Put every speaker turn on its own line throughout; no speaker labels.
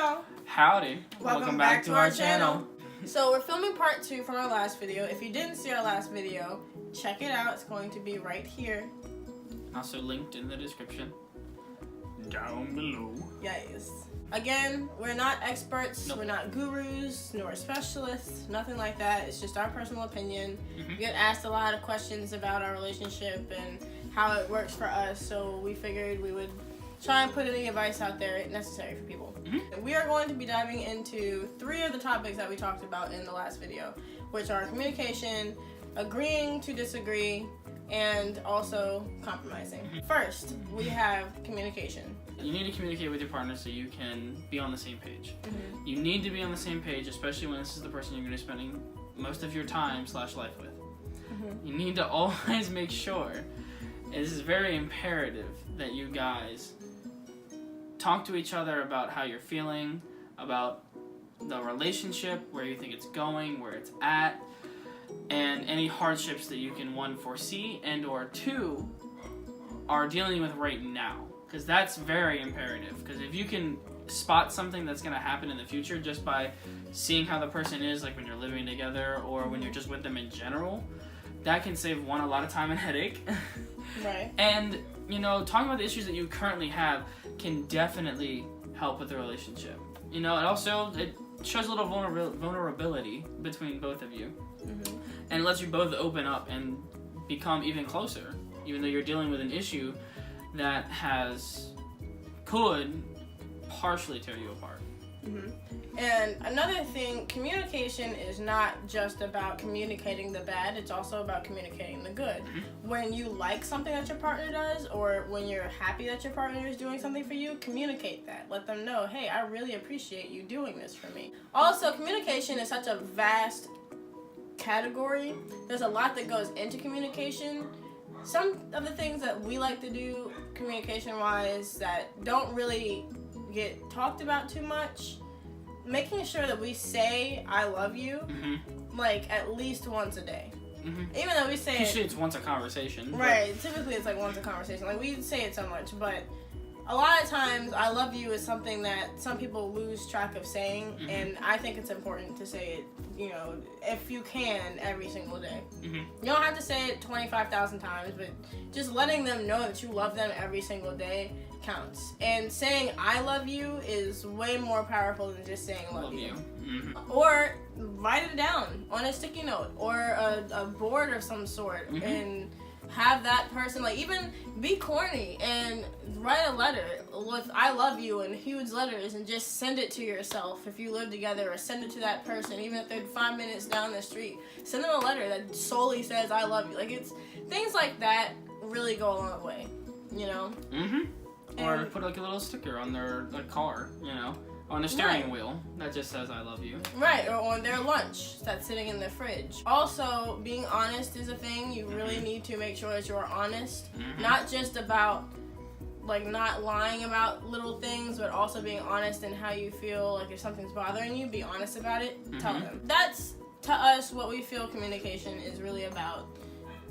Howdy.
Howdy.
Welcome back to our channel. So we're filming part 2 from our last video. If you didn't see our last video, check it out. It's going to be right here.
Also linked in the description. Down below.
Yes. Again, we're not experts,
Nope.
We're not gurus, nor specialists, nothing like that. It's just our personal opinion. We get asked a lot of questions about our relationship and how it works for us, so we figured we would try and put any advice out there necessary for people. We are going to be diving into 3 of the topics that we talked about in the last video, which are communication, agreeing to disagree, and also compromising. First, we have communication.
You need to communicate with your partner so you can be on the same page. You need to be on the same page, especially when this is the person you're going to be spending most of your time/life with. You need to always make sure, and this is very imperative, that you guys talk to each other about how you're feeling, about the relationship, where you think it's going, where it's at, and any hardships that you can, 1, foresee, and or 2, are dealing with right now. Because that's very imperative. Because if you can spot something that's going to happen in the future just by seeing how the person is, like when you're living together or when you're just with them in general, that can save, 1, a lot of time and headache.
Right.
And, you know, talking about the issues that you currently have can definitely help with the relationship. You know, it shows a little vulnerability between both of you. And it lets you both open up and become even closer, even though you're dealing with an issue that could partially tear you apart.
And another thing, communication is not just about communicating the bad, it's also about communicating the good. When you like something that your partner does, or when you're happy that your partner is doing something for you, communicate that. Let them know, hey, I really appreciate you doing this for me. Also, communication is such a vast category. There's a lot that goes into communication. Some of the things that we like to do communication-wise that don't really get talked about too much, making sure that we say I love you like at least once a day. Even though we say
Usually it's once a conversation.
Right, typically it's like once a conversation. Like we say it so much, but a lot of times I love you is something that some people lose track of saying, and I think it's important to say it, you know, if you can, every single day. You don't have to say it 25,000 times, but just letting them know that you love them every single day counts. And saying I love you is way more powerful than just saying love you. Or write it down on a sticky note or a board of some sort, and have that person, like, even be corny and write a letter with I love you in huge letters and just send it to yourself if you live together, or send it to that person even if they're 5 minutes down the street. Send them a letter that solely says I love you. Like, it's things like that really go a long way, you know.
Or put like a little sticker on their car, you know, on the steering wheel that just says I love you.
Right, or on their lunch that's sitting in the fridge. Also, being honest is a thing. You really need to make sure that you're honest. Not just about, like, not lying about little things, but also being honest in how you feel. Like, if something's bothering you, be honest about it. Tell them. That's, to us, what we feel communication is really about.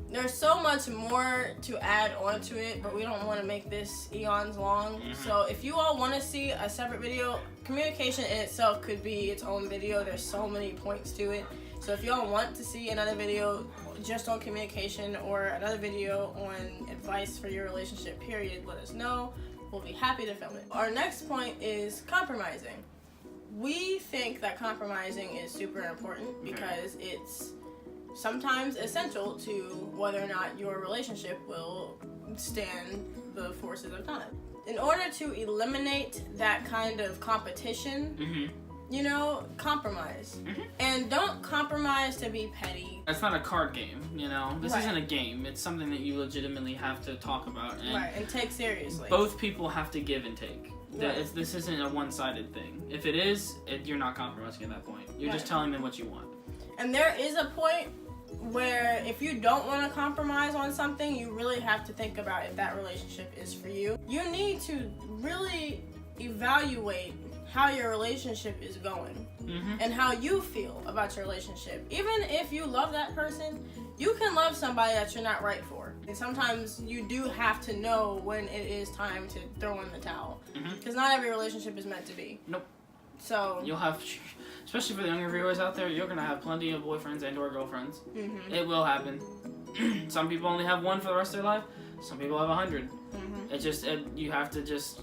There's so much more to add onto it, but we don't want to make this eons long. So if you all want to see a separate video, communication in itself could be its own video. There's so many points to it. So if y'all want to see another video just on communication, or another video on advice for your relationship, period, let us know. We'll be happy to film it. Our next point is compromising. We think that compromising is super important because it's sometimes essential to whether or not your relationship will stand the forces of time. In order to eliminate that kind of competition, you know, compromise. And don't compromise to be petty.
That's not a card game, you know? This isn't a game. It's something that you legitimately have to talk about.
And take seriously.
Both people have to give and take. This isn't a one-sided thing. If it is, you're not compromising at that point. You're just telling them what you want.
And there is a point where if you don't want to compromise on something, you really have to think about if that relationship is for you. You need to really evaluate how your relationship is going and how you feel about your relationship. Even if you love that person, you can love somebody that you're not right for. And sometimes you do have to know when it is time to throw in the towel. Because not every relationship is meant to be.
Nope.
So
you'll have, especially for the younger viewers out there, you're gonna have plenty of boyfriends and or girlfriends. It will happen. Some people only have one for the rest of their life. Some people have 100. You have to just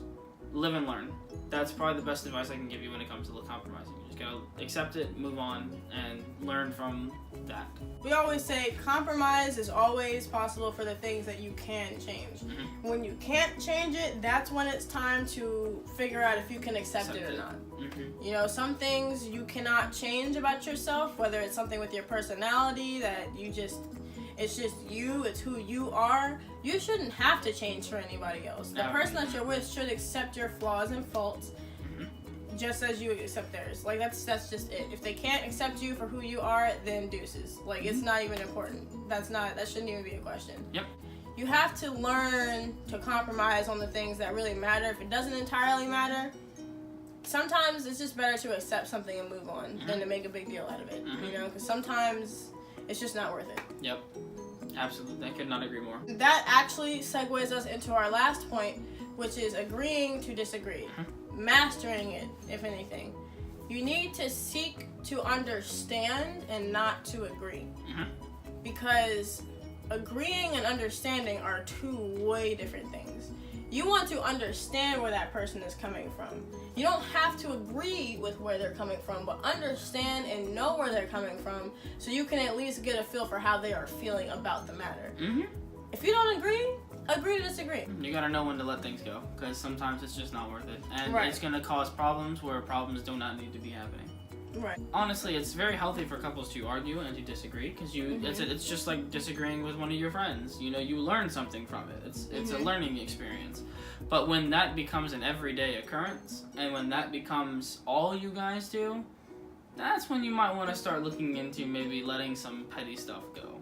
live and learn. That's probably the best advice I can give you when it comes to compromising. You just gotta accept it, move on, and learn from that.
We always say compromise is always possible for the things that you can change. When you can't change it, that's when it's time to figure out if you can accept it or not. You know, some things you cannot change about yourself, whether it's something with your personality that it's just you, it's who you are. You shouldn't have to change for anybody else. The person that you're with should accept your flaws and faults just as you accept theirs. Like, that's just it. If they can't accept you for who you are, then deuces. Like, it's not even important. That shouldn't even be a question.
Yep.
You have to learn to compromise on the things that really matter. If it doesn't entirely matter, sometimes it's just better to accept something and move on than to make a big deal out of it. You know, because sometimes it's just not worth it.
Yep. Absolutely. I could not agree more.
That actually segues us into our last point, which is agreeing to disagree. Mastering it, if anything. You need to seek to understand and not to agree. Because agreeing and understanding are two way different things. You want to understand where that person is coming from. You don't have to agree with where they're coming from, but understand and know where they're coming from so you can at least get a feel for how they are feeling about the matter. If you don't agree to disagree.
You gotta know when to let things go, because sometimes it's just not worth it. And it's gonna cause problems where problems do not need to be happening.
Right.
Honestly, it's very healthy for couples to argue and to disagree, because it's just like disagreeing with one of your friends. You know, you learn something from it. It's a learning experience. But when that becomes an everyday occurrence, and when that becomes all you guys do, that's when you might want to start looking into maybe letting some petty stuff go.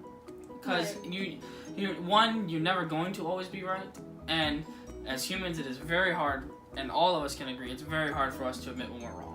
Because you're never going to always be right, and as humans, it is very hard, and all of us can agree, it's very hard for us to admit when we're wrong.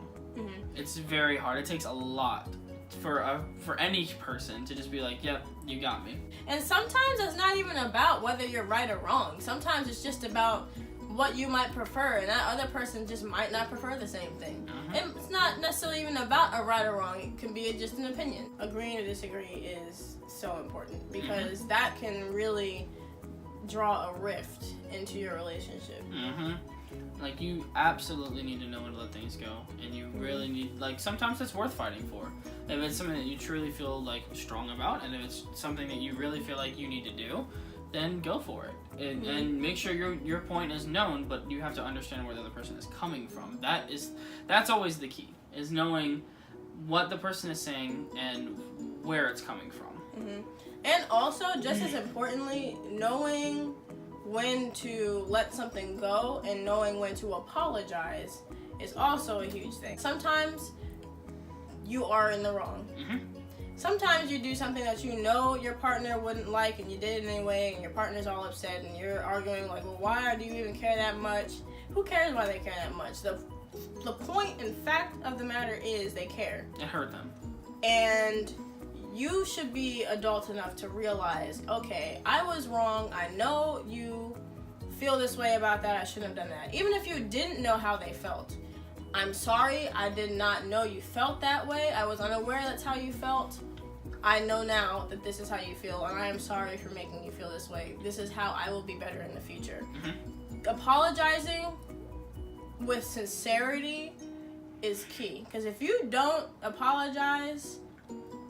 It's very hard. It takes a lot for any person to just be like, yep, you got me.
And sometimes it's not even about whether you're right or wrong. Sometimes it's just about what you might prefer, and that other person just might not prefer the same thing. And it's not necessarily even about a right or wrong. It can be just an opinion. Agreeing to disagree is so important, because that can really draw a rift into your relationship.
Like, you absolutely need to know when to let things go, and you really need, like, sometimes it's worth fighting for. If it's something that you truly feel, like, strong about, and if it's something that you really feel like you need to do, then go for it. And make sure your point is known, but you have to understand where the other person is coming from. That's always the key, is knowing what the person is saying and where it's coming from.
And also, just as importantly, knowing when to let something go and knowing when to apologize is also a huge thing. Sometimes you are in the wrong. Sometimes you do something that you know your partner wouldn't like, and you did it anyway, and your partner's all upset, and you're arguing like, well, why do you even care that much? Who cares why they care that much? The point and fact of the matter is they care.
It hurt them.
And you should be adult enough to realize, okay, I was wrong. I know you feel this way about that. I shouldn't have done that. Even if you didn't know how they felt. I'm sorry. I did not know you felt that way. I was unaware that's how you felt. I know now that this is how you feel, and I am sorry for making you feel this way. This is how I will be better in the future. Apologizing with sincerity is key. Because if you don't apologize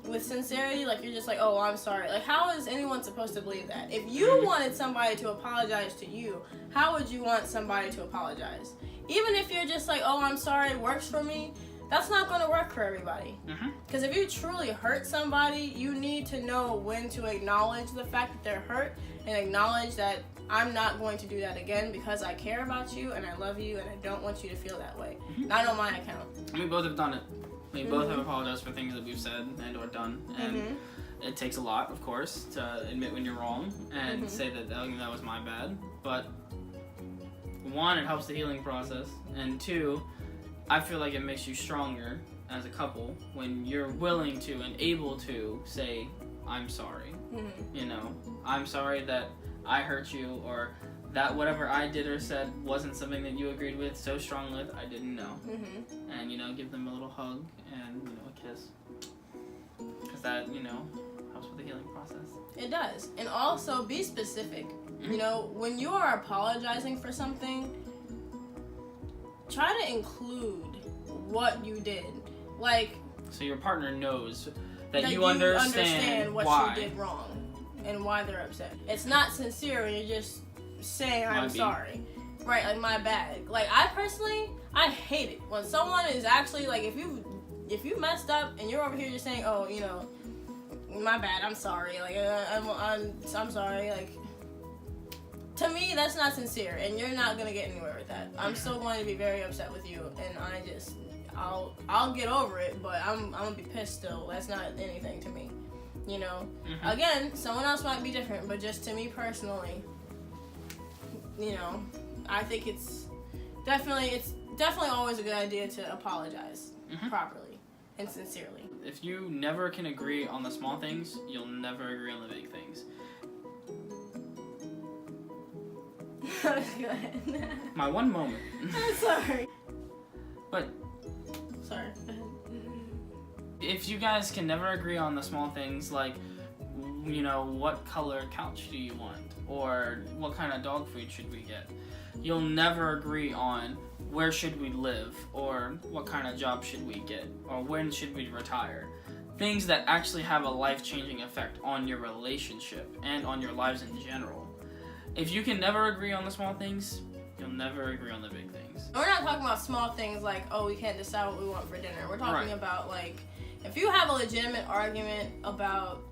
with sincerity, like you're just like, oh, I'm sorry. Like, how is anyone supposed to believe that? If you wanted somebody to apologize to you, how would you want somebody to apologize? Even if you're just like, oh, I'm sorry, it works for me, that's not going to work for everybody. Because if you truly hurt somebody, you need to know when to acknowledge the fact that they're hurt and acknowledge that I'm not going to do that again because I care about you and I love you and I don't want you to feel that way. Not on my account.
We both have done it. We both have apologized for things that we've said and or done. And it takes a lot, of course, to admit when you're wrong and say that that was my bad. But one, it helps the healing process. And two, I feel like it makes you stronger as a couple when you're willing to and able to say, I'm sorry. You know, I'm sorry that I hurt you, or that whatever I did or said wasn't something that you agreed with so strongly with, I didn't know. And, you know, give them a little hug and, you know, a kiss. Because that, you know, helps with the healing process.
It does. And also be specific. You know, when you are apologizing for something, try to include what you did. Like,
so your partner knows that you understand
what
why
you did wrong and why they're upset. It's not sincere when you're just saying I'm sorry. Right, like my bad. Like I personally, I hate it when someone is actually like, if you messed up and you're over here just saying, oh, you know, my bad, I'm sorry. Like I'm sorry. Like, to me, that's not sincere, and you're not gonna get anywhere with that. I'm still going to be very upset with you, and I'll get over it, but I'm gonna be pissed still. That's not anything to me, you know. Again, someone else might be different, but just to me personally, you know, I think it's definitely always a good idea to apologize properly and sincerely.
If you never can agree on the small things, you'll never agree on the big things.
Go ahead.
My one moment.
I'm sorry.
But
sorry.
If you guys can never agree on the small things, like, you know, what color couch do you want, or what kind of dog food should we get, you'll never agree on where should we live, or what kind of job should we get, or when should we retire. Things that actually have a life-changing effect on your relationship and on your lives in general. If you can never agree on the small things, you'll never agree on the big things.
We're not talking about small things like, oh, we can't decide what we want for dinner. We're talking about, like, if you have a legitimate argument about,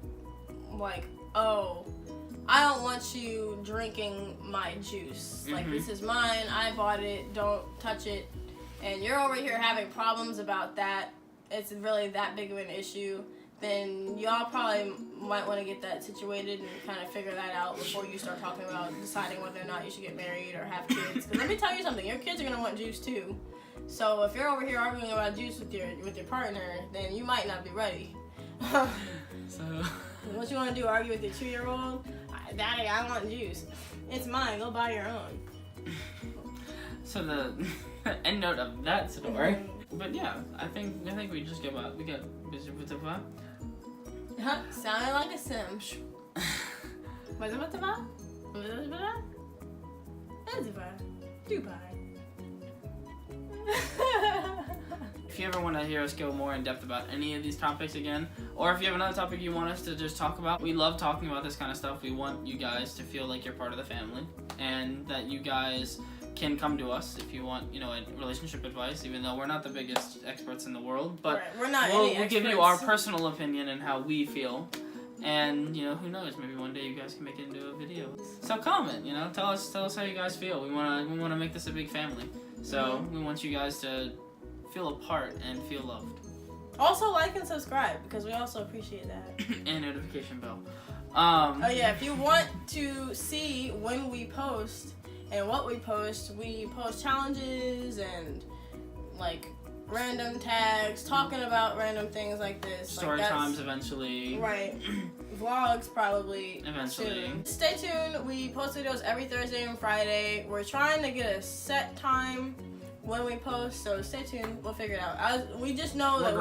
like, oh, I don't want you drinking my juice. Like, this is mine, I bought it, don't touch it. And you're over here having problems about that. It's really that big of an issue. Then y'all probably might want to get that situated and kind of figure that out before you start talking about deciding whether or not you should get married or have kids. Because let me tell you something, your kids are going to want juice too. So if you're over here arguing about juice with your partner, then you might not be ready.
So
what you want to do, argue with your 2-year-old? Daddy, I want juice. It's mine, go buy your own.
So the end note of that story. But yeah, I think we just give up. We got
sounded like a sim. Dubai.
If you ever want to hear us go more in depth about any of these topics again, or if you have another topic you want us to just talk about, we love talking about this kind of stuff. We want you guys to feel like you're part of the family, and that you guys can come to us if you want, you know, relationship advice, even though we're not the biggest experts in the world, but
we're not
we'll give you our personal opinion and how we feel. And, you know, who knows, maybe one day you guys can make it into a video. So comment, you know, tell us how you guys feel. We wanna make this a big family. So we want you guys to feel a part and feel loved.
Also like and subscribe, because we also appreciate that.
And notification bell.
Oh yeah, if you want to see when we post and what we post challenges and like random tags, talking about random things like this.
Story times eventually.
Right. Vlogs probably.
Eventually.
Soon. Stay tuned. We post videos every Thursday and Friday. We're trying to get a set time when we post, so stay tuned. We'll figure it out. We just know that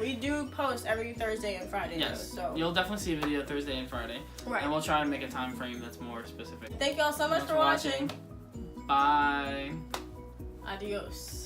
we do post every Thursday and Friday.
Yes.
So
you'll definitely see a video Thursday and Friday.
Right.
And we'll try and make a time frame that's more specific.
Thank y'all so much for watching.
Bye.
Adios.